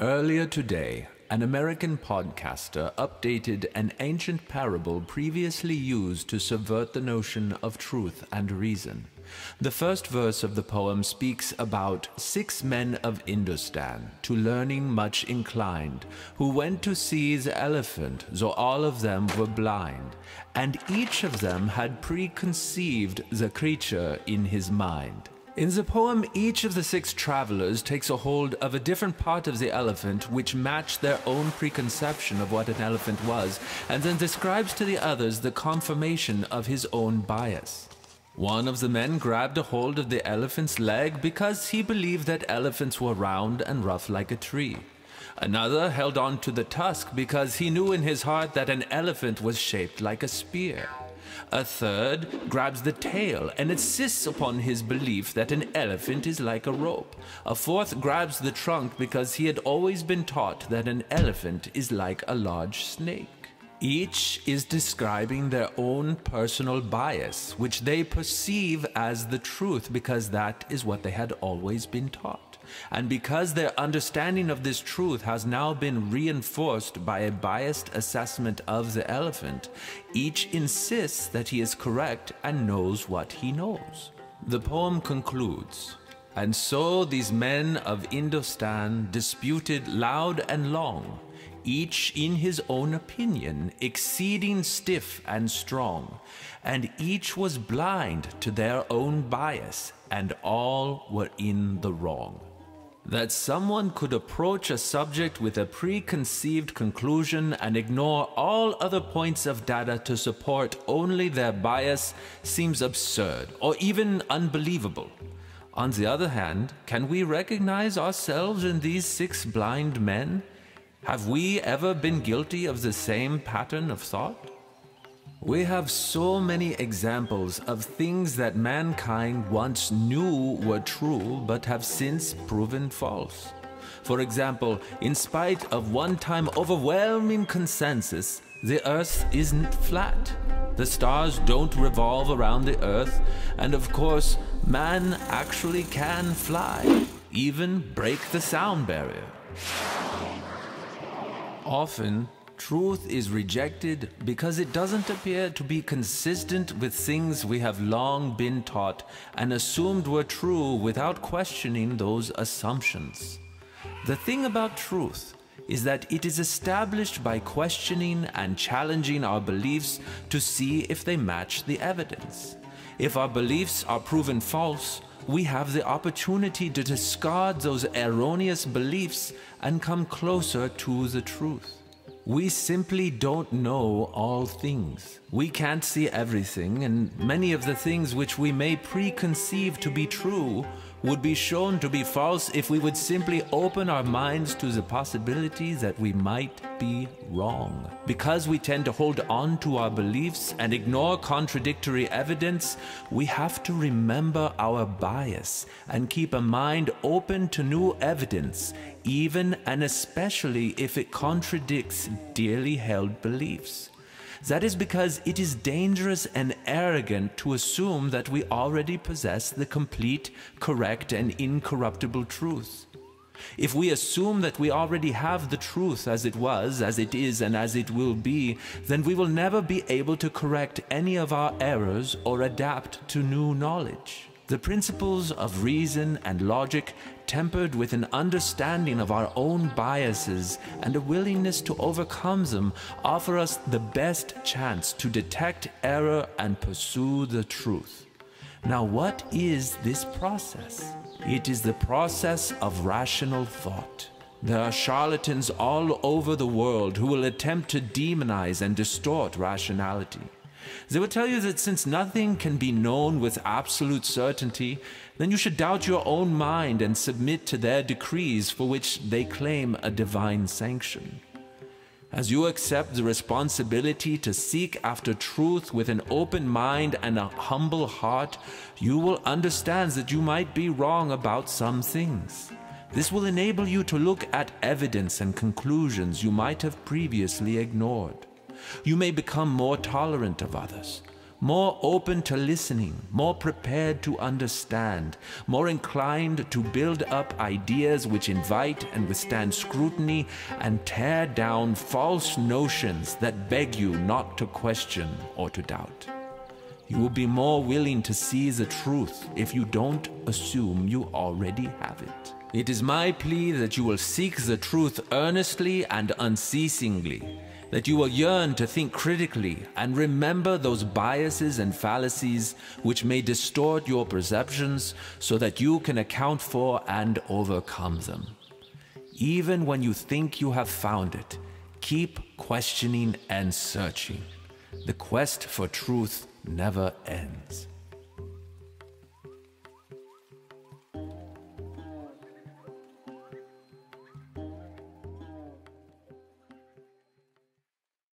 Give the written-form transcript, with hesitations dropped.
Earlier today, an American podcaster updated an ancient parable previously used to subvert the notion of truth and reason. The first verse of the poem speaks about 6 men of Indostan, to learning much inclined, who went to see the elephant, though all of them were blind, and each of them had preconceived the creature in his mind. In the poem, each of the 6 travelers takes a hold of a different part of the elephant which matched their own preconception of what an elephant was, and then describes to the others the confirmation of his own bias. One of the men grabbed a hold of the elephant's leg because he believed that elephants were round and rough like a tree. Another held on to the tusk because he knew in his heart that an elephant was shaped like a spear. A third grabs the tail and insists upon his belief that an elephant is like a rope. A fourth grabs the trunk because he had always been taught that an elephant is like a large snake. Each is describing their own personal bias, which they perceive as the truth because that is what they had always been taught. And because their understanding of this truth has now been reinforced by a biased assessment of the elephant, each insists that he is correct and knows what he knows. The poem concludes, "And so these men of Indostan disputed loud and long, each in his own opinion, exceeding stiff and strong, and each was blind to their own bias, and all were in the wrong." That someone could approach a subject with a preconceived conclusion and ignore all other points of data to support only their bias seems absurd or even unbelievable. On the other hand, can we recognize ourselves in these 6 blind men? Have we ever been guilty of the same pattern of thought? We have so many examples of things that mankind once knew were true but have since proven false. For example, in spite of one-time overwhelming consensus, the Earth isn't flat. The stars don't revolve around the Earth, and of course, man actually can fly, even break the sound barrier. Often, truth is rejected because it doesn't appear to be consistent with things we have long been taught and assumed were true without questioning those assumptions. The thing about truth is that it is established by questioning and challenging our beliefs to see if they match the evidence. If our beliefs are proven false, we have the opportunity to discard those erroneous beliefs and come closer to the truth. We simply don't know all things. We can't see everything, and many of the things which we may preconceive to be true would be shown to be false if we would simply open our minds to the possibility that we might be wrong. Because we tend to hold on to our beliefs and ignore contradictory evidence, we have to remember our bias and keep a mind open to new evidence, even and especially if it contradicts dearly held beliefs. That is because it is dangerous and arrogant to assume that we already possess the complete, correct, and incorruptible truth. If we assume that we already have the truth as it was, as it is, and as it will be, then we will never be able to correct any of our errors or adapt to new knowledge. The principles of reason and logic, tempered with an understanding of our own biases and a willingness to overcome them, offer us the best chance to detect error and pursue the truth. Now, what is this process? It is the process of rational thought. There are charlatans all over the world who will attempt to demonize and distort rationality. They will tell you that since nothing can be known with absolute certainty, then you should doubt your own mind and submit to their decrees for which they claim a divine sanction. As you accept the responsibility to seek after truth with an open mind and a humble heart, you will understand that you might be wrong about some things. This will enable you to look at evidence and conclusions you might have previously ignored. You may become more tolerant of others, more open to listening, more prepared to understand, more inclined to build up ideas which invite and withstand scrutiny and tear down false notions that beg you not to question or to doubt. You will be more willing to see the truth if you don't assume you already have it. It is my plea that you will seek the truth earnestly and unceasingly, that you will yearn to think critically and remember those biases and fallacies which may distort your perceptions so that you can account for and overcome them. Even when you think you have found it, keep questioning and searching. The quest for truth never ends.